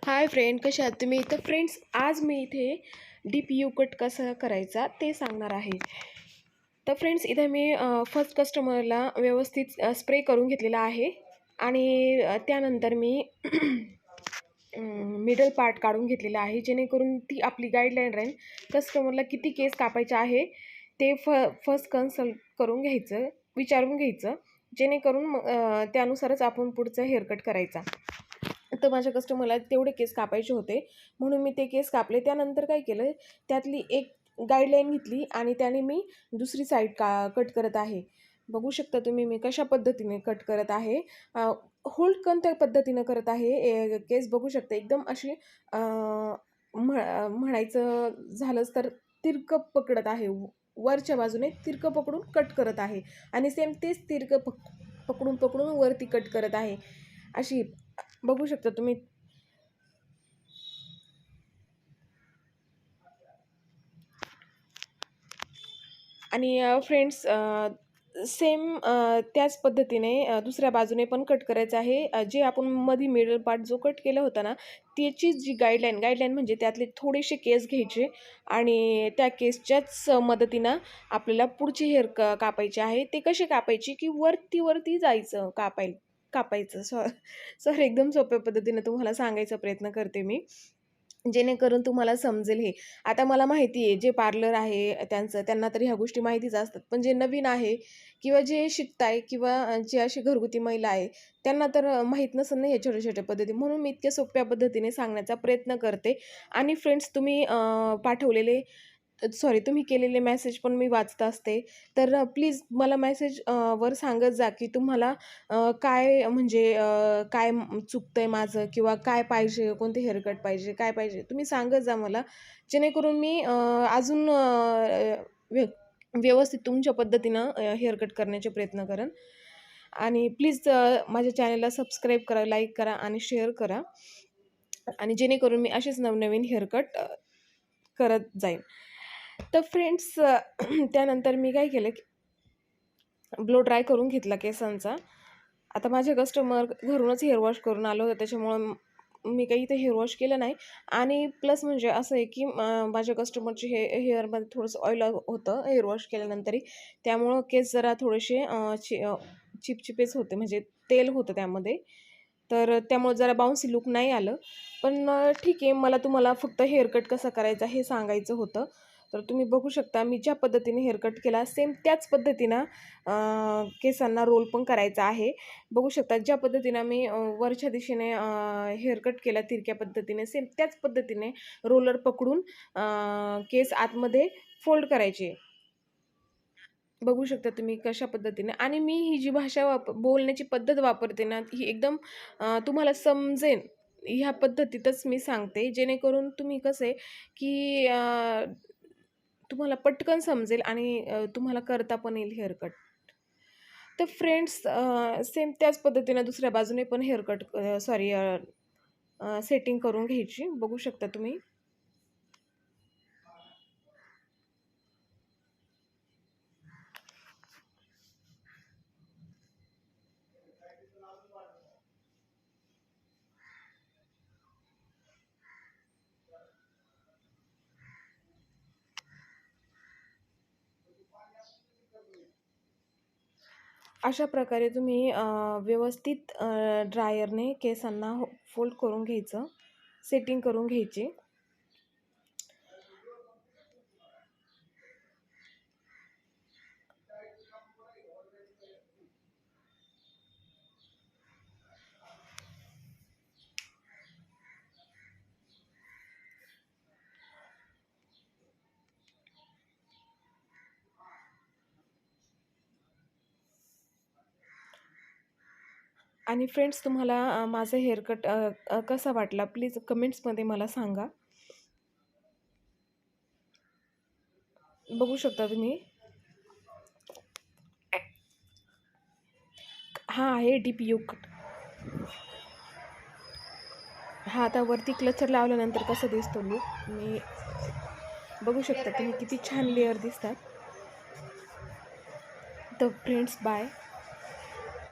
Hi friend, कशा आहात तुम्ही? तर फ्रेंड्स, आज मी इथे DPU कट कसा करायचा ते सांगणार आहे. तर फ्रेंड्स, इथे मी फर्स्ट कस्टमरला व्यवस्थित स्प्रे करून घेतलेला आहे आणि त्यानंतर मी मिडल पार्ट काढून घेतलेला आहे, जेणेकरून ती आपली गाईडलाईन राहील. कस्टमरला किती केस कापायचे आहे ते फर्स्ट कन्सल्ट करून घ्यायचं, विचारून घ्यायचं, जेणेकरून त्यानुसारच आपण पुढचं हेअरकट करायचा. तर माझ्या कस्टमरला तेवढे केस कापायचे होते, म्हणून मी ते केस कापले. त्यानंतर काय केलं, त्यातली एक गाईडलाईन घेतली आणि त्याने मी दुसरी साईड कट करत आहे. बघू शकता तुम्ही मी कशा पद्धतीने कट करत आहे. होल्ड कोणत्या पद्धतीनं करत आहे, केस बघू शकता एकदम अशी म्हणायचं झालंच तर तिरकं पकडत आहे. वरच्या बाजूने तिरकं पकडून कट करत आहे आणि सेम तेच तिरकं पकडून पकडून वरती कट करत आहे. अशी बघू शकता तुम्ही. आणि फ्रेंड्स, सेम त्याच पद्धतीने दुसऱ्या बाजूने पण कट करायचं आहे. जे आपण मध्ये मिडल पार्ट जो कट केला होता ना, त्याची जी गाईडलाईन म्हणजे त्यातले थोडेसे केस घ्यायचे आणि त्या केसच्याच मदतीनं आपल्याला पुढचे हेअर कापायचे आहे. ते कसे कापायचे की वरती जायचं कापायचं. सॉरी, एकदम सोप्या पद्धतीने तुम्हाला सांगायचा प्रयत्न करते मी, जेणेकरून तुम्हाला समजेल हे. आता मला माहिती आहे, जे पार्लर आहे त्यांना तर ह्या गोष्टी माहितीच असतात, पण जे नवीन आहे किंवा जे शिकताय किंवा जे अशी घरगुती महिला आहे, त्यांना तर माहीत नसेल ना हे छोट्या-छोट्या पद्धती. म्हणून मी इतक्या सोप्या पद्धतीने सांगण्याचा प्रयत्न करते. आणि फ्रेंड्स, तुम्ही पाठवलेले तुम्ही केलेले मेसेज पण मी वाचत असते. तर प्लीज मला मेसेज वर सांगत जा की तुम्हाला काय म्हणजे काय चुकतंय माझं किंवा काय पाहिजे, कोणते हेअरकट पाहिजे, काय पाहिजे, तुम्ही सांगत जा मला, जेणेकरून मी अजून व्यवस्थित तुमच्या पद्धतीनं हेअरकट करण्याचे प्रयत्न करेन. आणि प्लीज माझ्या चॅनलला सबस्क्राईब करा, लाईक करा आणि शेअर करा, आणि जेणेकरून मी असेच नवनवीन हेअरकट करत जाईन. तर फ्रेंड्स, त्यानंतर मी काय केलं की ब्लो ड्राय करून घेतला केसांचा. आता माझे कस्टमर घरूनच हेअर वॉश करून आलं होतं, त्याच्यामुळं मी काही इथे हेअर वॉश केलं नाही. आणि प्लस म्हणजे असं आहे की माझ्या कस्टमरचे हेअरमध्ये थोडंसं ऑइल होतं हेअर वॉश केल्यानंतरही, त्यामुळं केस जरा थोडेसे चिपचिपेच होते, म्हणजे तेल होतं त्यामध्ये. तर त्यामुळे जरा बाउन्सी लुक नाही आलं. पण ठीक आहे, मला तुम्हाला फक्त हेअरकट कसा करायचा हे सांगायचं होतं. तर तुम्ही बघू शकता मी ज्या पद्धतीने हेअरकट केला, सेम त्याच पद्धतीनं केसांना रोल पण करायचा आहे. बघू शकता ज्या पद्धतीनं मी वरच्या दिशेने हेअरकट केला तिरक्या पद्धतीने, सेम त्याच पद्धतीने रोलर पकडून केस आतमध्ये फोल्ड करायचे. बघू शकता तुम्ही कशा पद्धतीने. आणि मी ही जी भाषा बोलण्याची पद्धत वापरते ना, ही एकदम तुम्हाला समजेल ह्या पद्धतीतच मी सांगते, जेणेकरून तुम्ही कसं आहे की तुम्हाला पटकन समजेल आणि तुम्हाला करता पण येईल हेअरकट. तर फ्रेंड्स, सेम त्याच पद्धतीनं दुसऱ्या बाजूने पण हेअरकट सेटिंग करून घ्यायची. बघू शकता तुम्ही. अशा प्रकारे तुम्ही व्यवस्थित ड्रायरने केसांना फोल्ड करून घ्यायचं, सेटिंग करून घ्यायची. आणि फ्रेंड्स, तुम्हाला माझं हेअरकट कसा वाटला प्लीज कमेंट्समध्ये मला सांगा. बघू शकता तुम्ही. हा आहे DPU कट. हा आता वरती क्लचर लावल्यानंतर कसं दिसतो लूक, मी बघू शकता तुम्ही किती छान लेअर दिसतात. तर फ्रेंड्स, बाय.